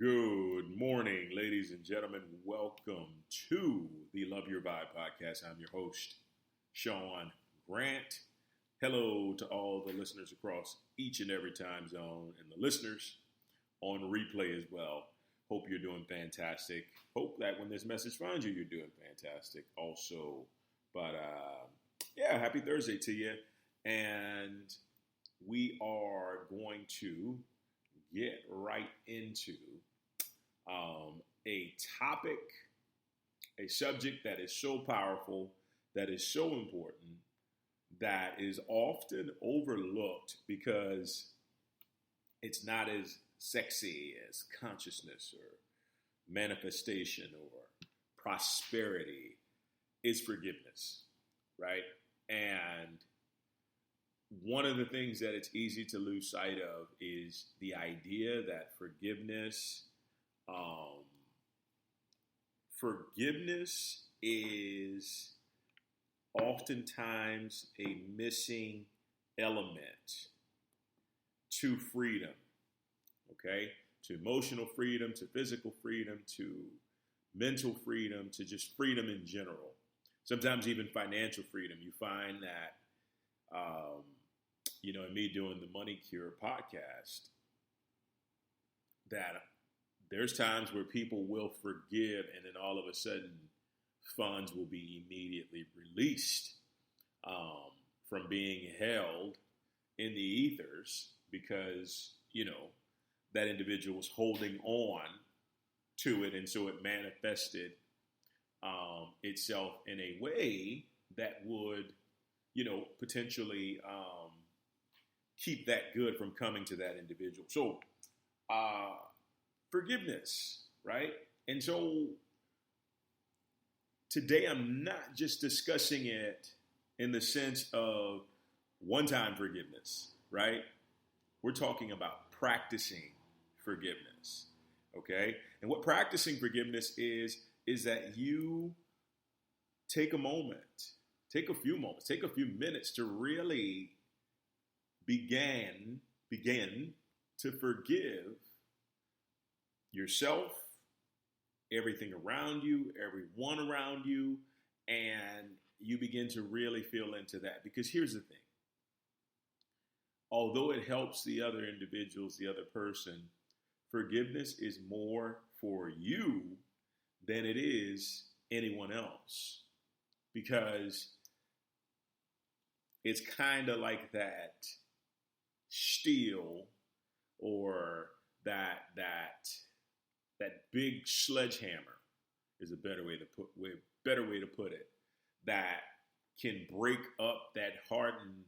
Good morning, ladies and gentlemen. Welcome to the Love Your Vibe podcast. I'm your host, Sean Grant. Hello to all the listeners across each and every time zone and the listeners on replay as well. Hope you're doing fantastic. Hope that when this message finds you, you're doing fantastic also. But happy Thursday to you. And we are going to get right into a topic, a subject that is so powerful, that is so important, that is often overlooked because it's not as sexy as consciousness or manifestation or prosperity. Is forgiveness, right? And one of the things that it's easy to lose sight of is the idea that forgiveness is oftentimes a missing element to freedom, okay? To emotional freedom, to physical freedom, to mental freedom, to just freedom in general. Sometimes even financial freedom. You find that, in me doing the Money Cure podcast, that there's times where people will forgive and then all of a sudden funds will be immediately released from being held in the ethers because, that individual was holding on to it. And so it manifested itself in a way that would, potentially keep that good from coming to that individual. So forgiveness, right? And so today I'm not just discussing it in the sense of one-time forgiveness, right? We're talking about practicing forgiveness, okay? And what practicing forgiveness is that you take a moment, take a few minutes to really begin to forgive yourself, everything around you, everyone around you, and you begin to really feel into that. Because here's the thing. Although it helps the other individuals, the other person, forgiveness is more for you than it is anyone else. Because it's kind of like that steel or that big sledgehammer is a better way to put it, that can break up that hardened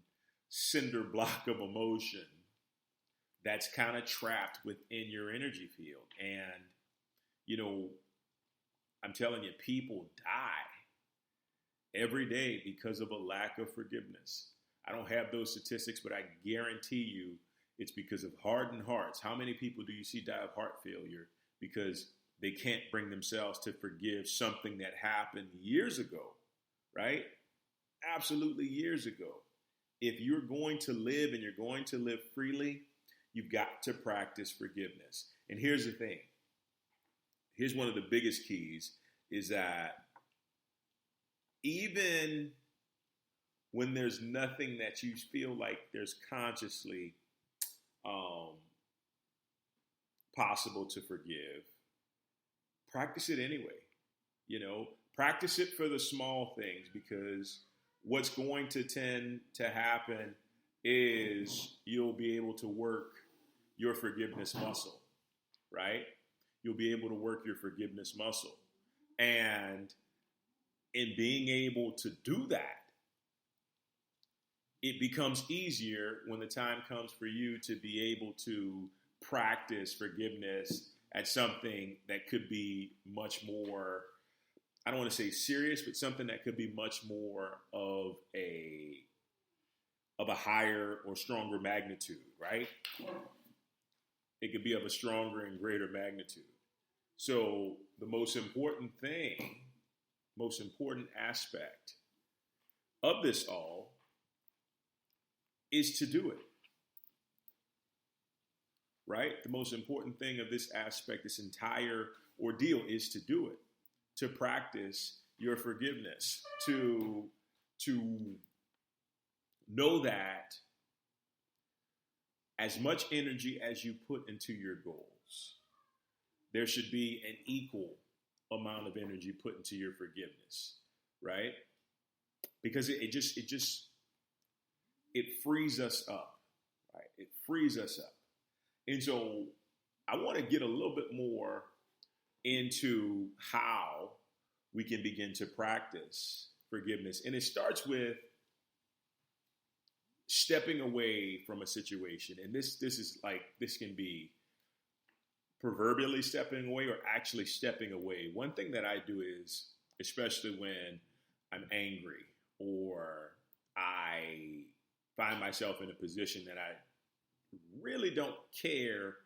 cinder block of emotion that's kind of trapped within your energy field. And, I'm telling you, people die every day because of a lack of forgiveness. I don't have those statistics, but I guarantee you it's because of hardened hearts. How many people do you see die of heart failure because they can't bring themselves to forgive something that happened years ago, right? Absolutely years ago. If you're going to live and you're going to live freely, you've got to practice forgiveness. And here's the thing. Here's one of the biggest keys is that even when there's nothing that you feel like there's consciously possible to forgive, practice it anyway. Practice it for the small things, because what's going to tend to happen is you'll be able to work your forgiveness muscle, right? You'll be able to work your forgiveness muscle. And in being able to do that, it becomes easier when the time comes for you to be able to practice forgiveness at something that could be much more, I don't want to say serious, but something that could be much more of a higher or stronger magnitude, right? It could be of a stronger and greater magnitude. So the most important aspect of this all is to do it, right? The most important thing of this aspect, this entire ordeal, is to do it, to practice your forgiveness, to know that as much energy as you put into your goals, there should be an equal amount of energy put into your forgiveness, right? Because it frees us up, right? It frees us up. And so I want to get a little bit more into how we can begin to practice forgiveness. And it starts with stepping away from a situation. And this can be proverbially stepping away or actually stepping away. One thing that I do is, especially when I'm angry or I find myself in a position that I really don't care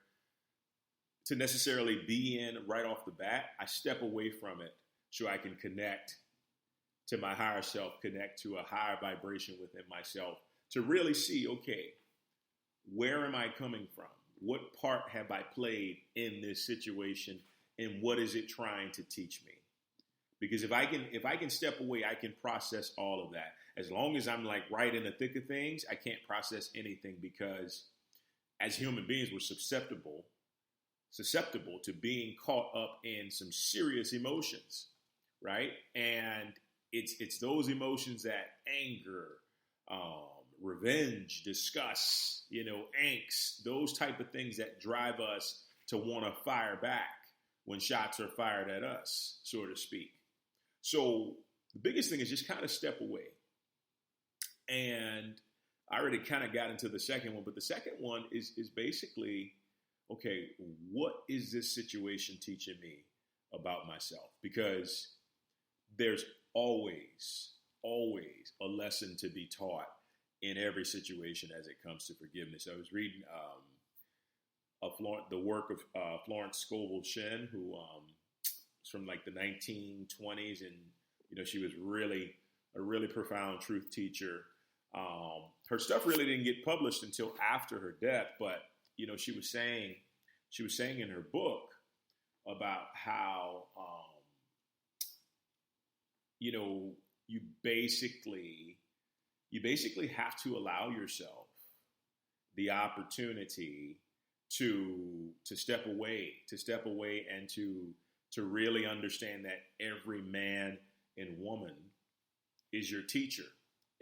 to necessarily be in right off the bat, I step away from it so I can connect to my higher self, connect to a higher vibration within myself to really see, okay, where am I coming from? What part have I played in this situation, and what is it trying to teach me? Because if I can step away, I can process all of that. As long as I'm like right in the thick of things, I can't process anything, because as human beings, we're susceptible to being caught up in some serious emotions, right? And it's those emotions, that anger, revenge, disgust, angst, those type of things that drive us to want to fire back when shots are fired at us, so to speak. So the biggest thing is just kind of step away. And I already kind of got into the second one, but the second one is basically, okay, what is this situation teaching me about myself? Because there's always a lesson to be taught in every situation as it comes to forgiveness. I was reading the work of Florence Scovel Shinn, who is from like the 1920s, and she was really a really profound truth teacher. Her stuff really didn't get published until after her death, but she was saying in her book about how you basically have to allow yourself the opportunity to step away and to really understand that every man and woman is your teacher.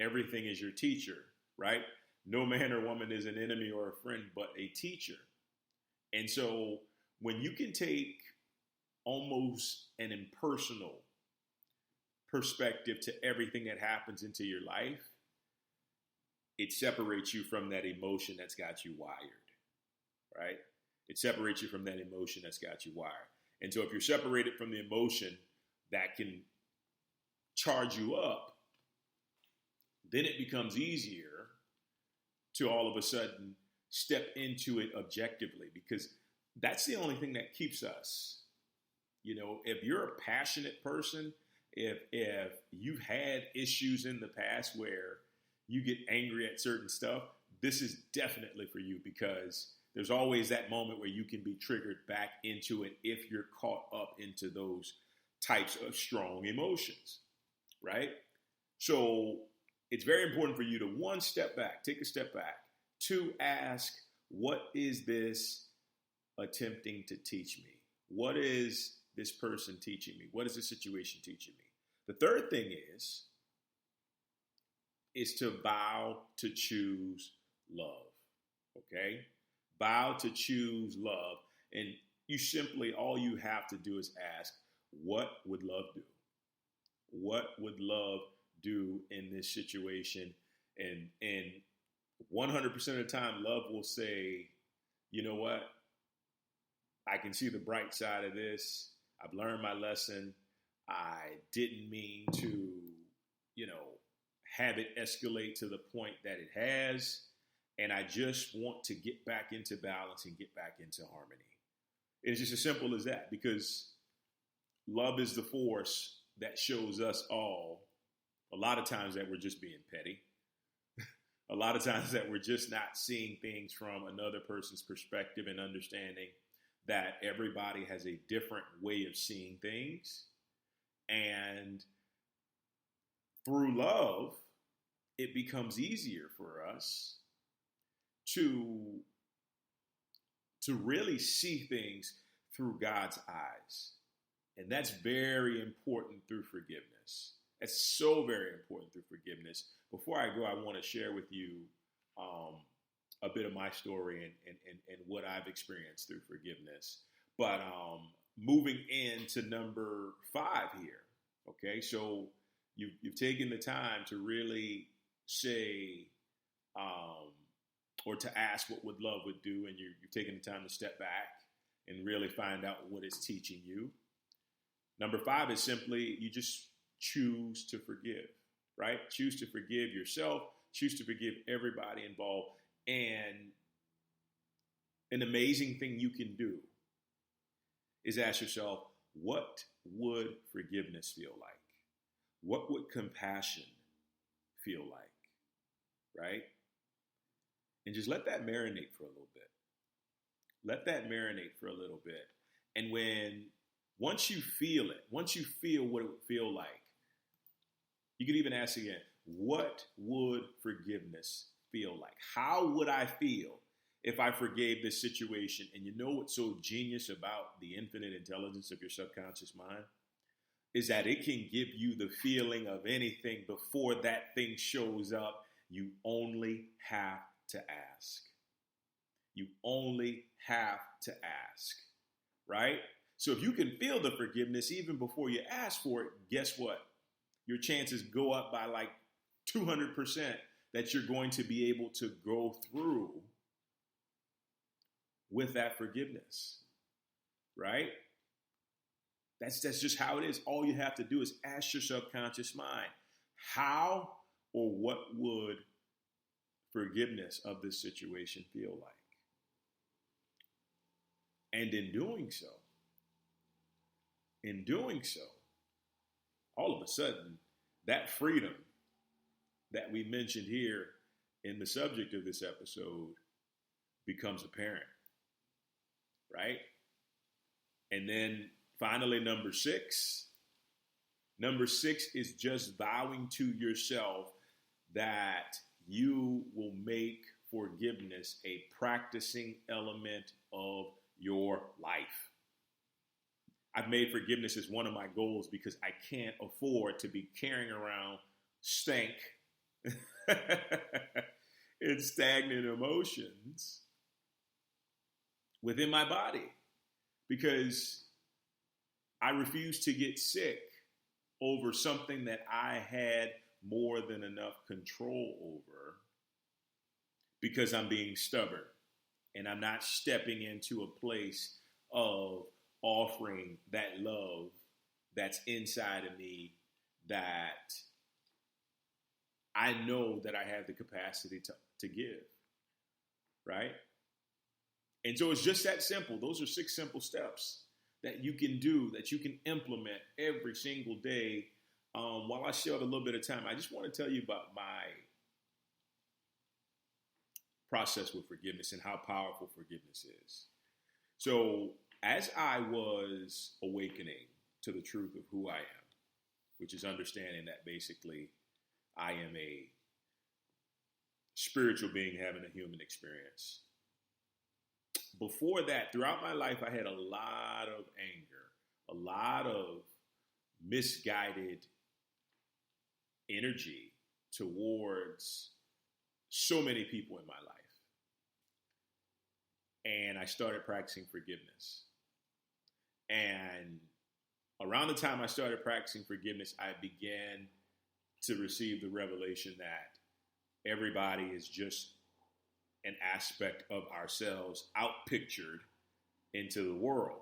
Everything is your teacher, right? No man or woman is an enemy or a friend, but a teacher. And so when you can take almost an impersonal perspective to everything that happens into your life, it separates you from that emotion that's got you wired, right? It separates you from that emotion that's got you wired. And so if you're separated from the emotion that can charge you up, then it becomes easier to all of a sudden step into it objectively, because that's the only thing that keeps us. If you're a passionate person, if you've had issues in the past where you get angry at certain stuff, this is definitely for you, because there's always that moment where you can be triggered back into it if you're caught up into those types of strong emotions, right? So it's very important for you to, one, step back, take a step back. Two, ask, what is this attempting to teach me? What is this person teaching me? What is this situation teaching me? The third thing is to vow to choose love, okay? Vow to choose love. And all you have to do is ask, what would love do? What would love do in this situation? And 100% of the time, love will say, you know what? I can see the bright side of this. I've learned my lesson. I didn't mean to, have it escalate to the point that it has. And I just want to get back into balance and get back into harmony. It's just as simple as that, because love is the force that shows us all a lot of times that we're just being petty. A lot of times that we're just not seeing things from another person's perspective and understanding that everybody has a different way of seeing things. And through love, it becomes easier for us to really see things through God's eyes. And that's very important through forgiveness. That's so very important through forgiveness. Before I go, I want to share with you a bit of my story and what I've experienced through forgiveness. But moving into number 5 here. Okay, so you've taken the time to really say or to ask what would love would do, and you've taken the time to step back and really find out what it's teaching you. Number 5 is simply you just choose to forgive, right? Choose to forgive yourself, choose to forgive everybody involved. And an amazing thing you can do is ask yourself, what would forgiveness feel like? What would compassion feel like, right? And just let that marinate for a little bit. Let that marinate for a little bit. And once you feel it, once you feel what it would feel like, you could even ask again, what would forgiveness feel like? How would I feel if I forgave this situation? And you know what's so genius about the infinite intelligence of your subconscious mind? Is that it can give you the feeling of anything before that thing shows up. You only have to ask. You only have to ask, right? So if you can feel the forgiveness even before you ask for it, guess what? Your chances go up by like 200% that you're going to be able to go through with that forgiveness, right? That's just how it is. All you have to do is ask your subconscious mind, how or what would forgiveness of this situation feel like? And in doing so, all of a sudden, that freedom that we mentioned here in the subject of this episode becomes apparent, right? And then finally, number 6. Number 6 is just vowing to yourself that you will make forgiveness a practicing element of your life. I've made forgiveness as one of my goals because I can't afford to be carrying around stank and stagnant emotions within my body, because I refuse to get sick over something that I had more than enough control over, because I'm being stubborn and I'm not stepping into a place of offering that love that's inside of me that I know that I have the capacity to give, right? And so it's just that simple. Those are 6 simple steps that you can do, that you can implement every single day. While I still have a little bit of time, I just want to tell you about my process with forgiveness and how powerful forgiveness is. So as I was awakening to the truth of who I am, which is understanding that basically I am a spiritual being having a human experience. Before that, throughout my life, I had a lot of anger, a lot of misguided energy towards so many people in my life. And I started practicing forgiveness. And around the time I started practicing forgiveness, I began to receive the revelation that everybody is just an aspect of ourselves outpictured into the world,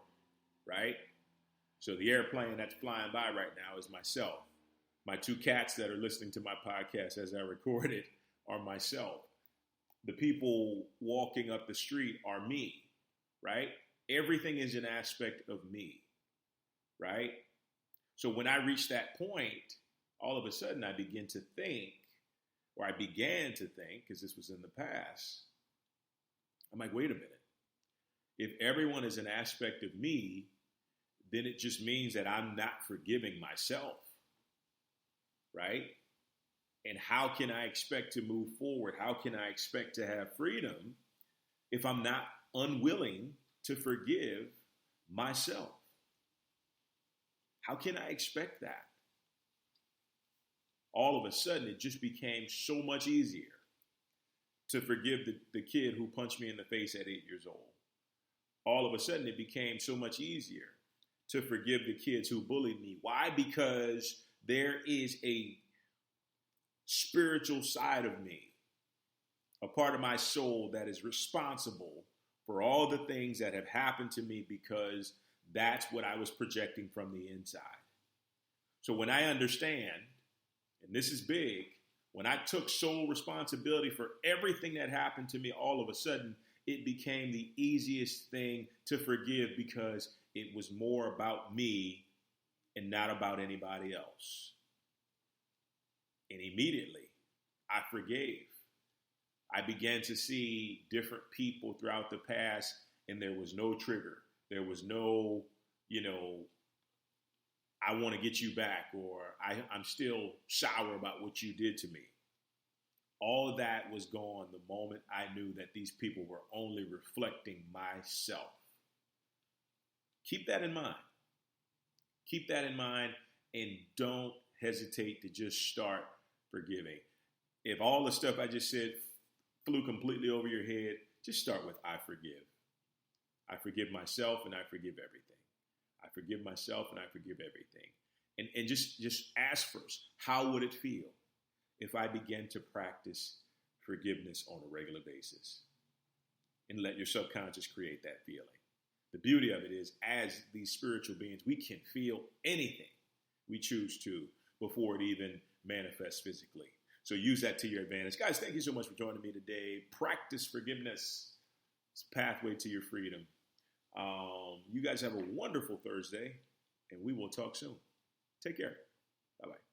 right? So the airplane that's flying by right now is myself. My 2 cats that are listening to my podcast as I record it are myself. The people walking up the street are me, right? Everything is an aspect of me, right? So when I reach that point, all of a sudden I begin to think or I began to think, because this was in the past, I'm like, wait a minute. If everyone is an aspect of me, then it just means that I'm not forgiving myself, right? And how can I expect to move forward? How can I expect to have freedom if I'm not unwilling to forgive myself? How can I expect that? All of a sudden, it just became so much easier to forgive the kid who punched me in the face at 8 years old. All of a sudden, it became so much easier to forgive the kids who bullied me. Why? Because there is a spiritual side of me, a part of my soul that is responsible for all the things that have happened to me, because that's what I was projecting from the inside. So when I understand, and this is big, when I took sole responsibility for everything that happened to me, all of a sudden, it became the easiest thing to forgive, because it was more about me and not about anybody else. And immediately, I forgave. I began to see different people throughout the past, and there was no trigger. There was no, I want to get you back, or I'm still sour about what you did to me. All of that was gone the moment I knew that these people were only reflecting myself. Keep that in mind. Keep that in mind, and don't hesitate to just start forgiving. If all the stuff I just said flew completely over your head, just start with I forgive. I forgive myself and I forgive everything. I forgive myself and I forgive everything. And just ask first, how would it feel if I began to practice forgiveness on a regular basis? And let your subconscious create that feeling. The beauty of it is, as these spiritual beings, we can feel anything we choose to before it even manifests physically. So use that to your advantage. Guys, thank you so much for joining me today. Practice forgiveness. It's a pathway to your freedom. You guys have a wonderful Thursday, and we will talk soon. Take care. Bye-bye.